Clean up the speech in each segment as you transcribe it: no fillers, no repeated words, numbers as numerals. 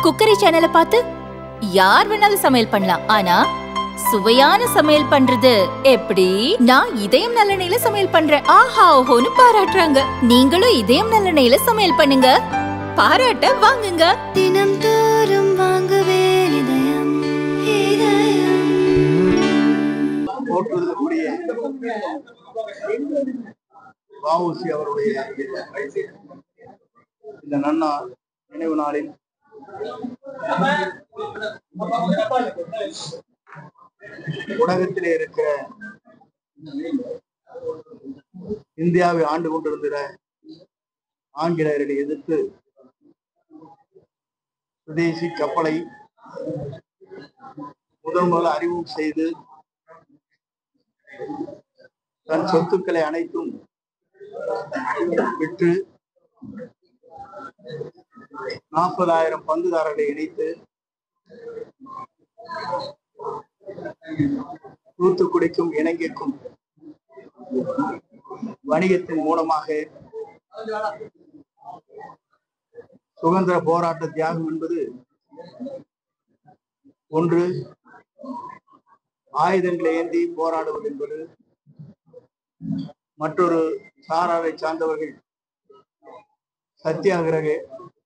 Cookery சேனலை பார்த்து யார் வேணாலும் சமையல் பண்ணலாம். ஆனா சுவையான சமையல் பண்றது எப்படி? நான் இதயம் நல்லெண்ணெயில சமையல் பண்றேன். ஆஹா ஓஹோன்னு பாராட்டுறாங்க. நீங்களும் இதயம் நல்லெண்ணெயில சமையல் பண்ணுங்க, பாராட்ட வாங்குங்க. தினம் தோறும் வாங்குவே இதயம் போற்றுவதற்குரிய வ.உ.சி. அவருடைய இந்த நன்னாள் நினைவு நாளில் உலகத்திலே இருக்கிற இந்தியாவை ஆண்டு கொண்டிருந்த ஆங்கிலேயரை எதிர்த்து சுதேசி கப்பலை முதல் அறிமுகம் செய்து தன் சொத்துக்களை அனைத்தும் விற்று 40,000 பங்குதாரர்களை இணைத்து தூத்துக்குடிக்கும் இலங்கைக்கும் வணிகத்தின் மூலமாக சுதந்திர போராட்ட தியாகம் என்பது ஒன்று, ஆயுதங்களை ஏந்தி போராடுவது என்பது மற்றொரு சாராரை சார்ந்தவர்கள் சத்தியாகிரக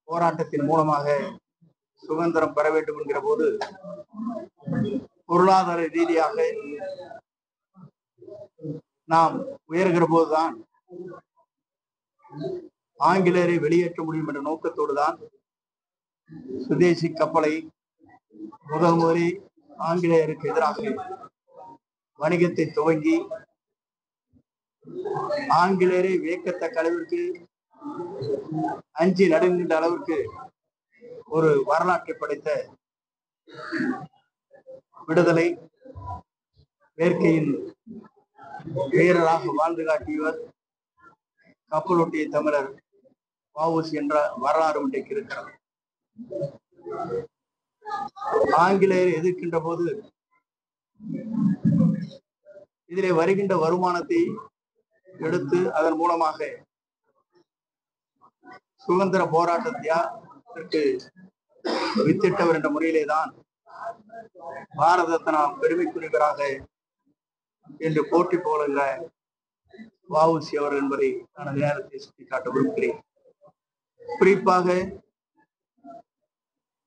போராட்டத்தின் மூலமாக சுதந்திரம் பெற வேண்டும் என்கிற போது பொருளாதார ரீதியாக நாம் உயர்கிற போதுதான் ஆங்கிலேயரை வெளியேற்ற முடியும் என்ற நோக்கத்தோடு தான் சுதேசி கப்பலை முதலில் ஆங்கிலேயருக்கு எதிராக வணிகத்தை துவங்கி ஆங்கிலேயரை வியக்கத்தக்க அளவிற்கு அஞ்சி நடுங்கின்ற அளவிற்கு ஒரு வரலாற்றை படைத்த விடுதலை வேட்கையின் வீரராக வாழ்ந்து காட்டியவர் கப்பலோட்டிய தமிழர் வ.உ.சி. என்ற வரலாறு இன்றைக்கு இருக்கிறது. ஆங்கிலேயரை எதிர்க்கின்ற போது இதிலே வருகின்ற வருமானத்தை எடுத்து அதன் மூலமாக சுதந்திர போராட்டத்திற்கு வித்திட்டவர் என்ற முறையிலே தான் பாரத ரத்னா பெருமைக்குரியவராக என்று போட்டி போடுகிற வ.உ.சி. அவர் என்பதை நான் அந்த நேரத்தை சுட்டிக்காட்ட விரும்புகிறேன். குறிப்பாக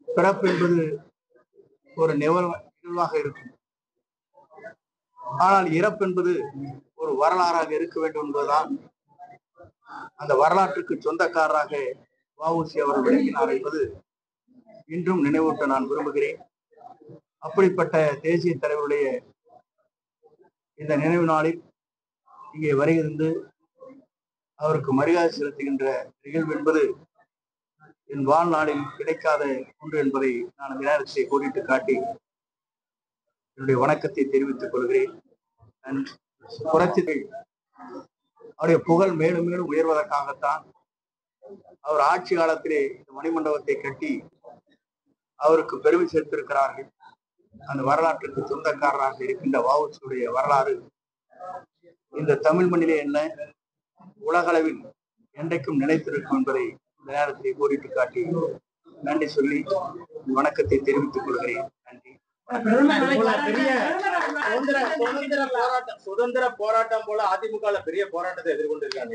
பிறப்பு என்பது ஒரு நிகழ்வாக இருக்கும், ஆனால் இறப்பு என்பது ஒரு வரலாறாக இருக்க வேண்டும் என்பதுதான் அந்த வரலாற்றுக்கு சொந்தக்காரராக வ.உ.சி. அவர்கள் விளக்கினார் என்பது இன்றும் நினைவூட்ட நான் விரும்புகிறேன். அப்படிப்பட்ட தேசிய தலைவருடைய இந்த நினைவு நாளில் இங்கே வருகிறது அவருக்கு மரியாதை செலுத்துகின்ற நிகழ்வு என்பது என் வாழ்நாளில் கிடைக்காத ஒன்று என்பதை நான் அந்த நேரத்தை கோடிட்டு காட்டி என்னுடைய வணக்கத்தை தெரிவித்துக் கொள்கிறேன். புரட்சிகள் அவருடைய புகழ் மேலும் மேலும் உயர்வதற்காகத்தான் அவர் ஆட்சி காலத்திலே இந்த மணிமண்டபத்தை கட்டி அவருக்கு பெருமை சேர்த்திருக்கிறார்கள். அந்த வரலாற்றுக்கு சொந்தக்காரராக இருக்கின்ற வ.உ.சி. வரலாறு இந்த தமிழ் மண்ணிலே என்ன உலகளவில் என்றைக்கும் நிலைத்திருக்கும் என்பதை இந்த நேரத்தை கோடிட்டு காட்டி நன்றி சொல்லி வணக்கத்தை தெரிவித்துக் கொள்கிறேன். நன்றி. சுதந்திர போராட்டம் போல அதிமுக பெரிய போராட்டத்தை எதிர்கொண்டிருக்காங்க.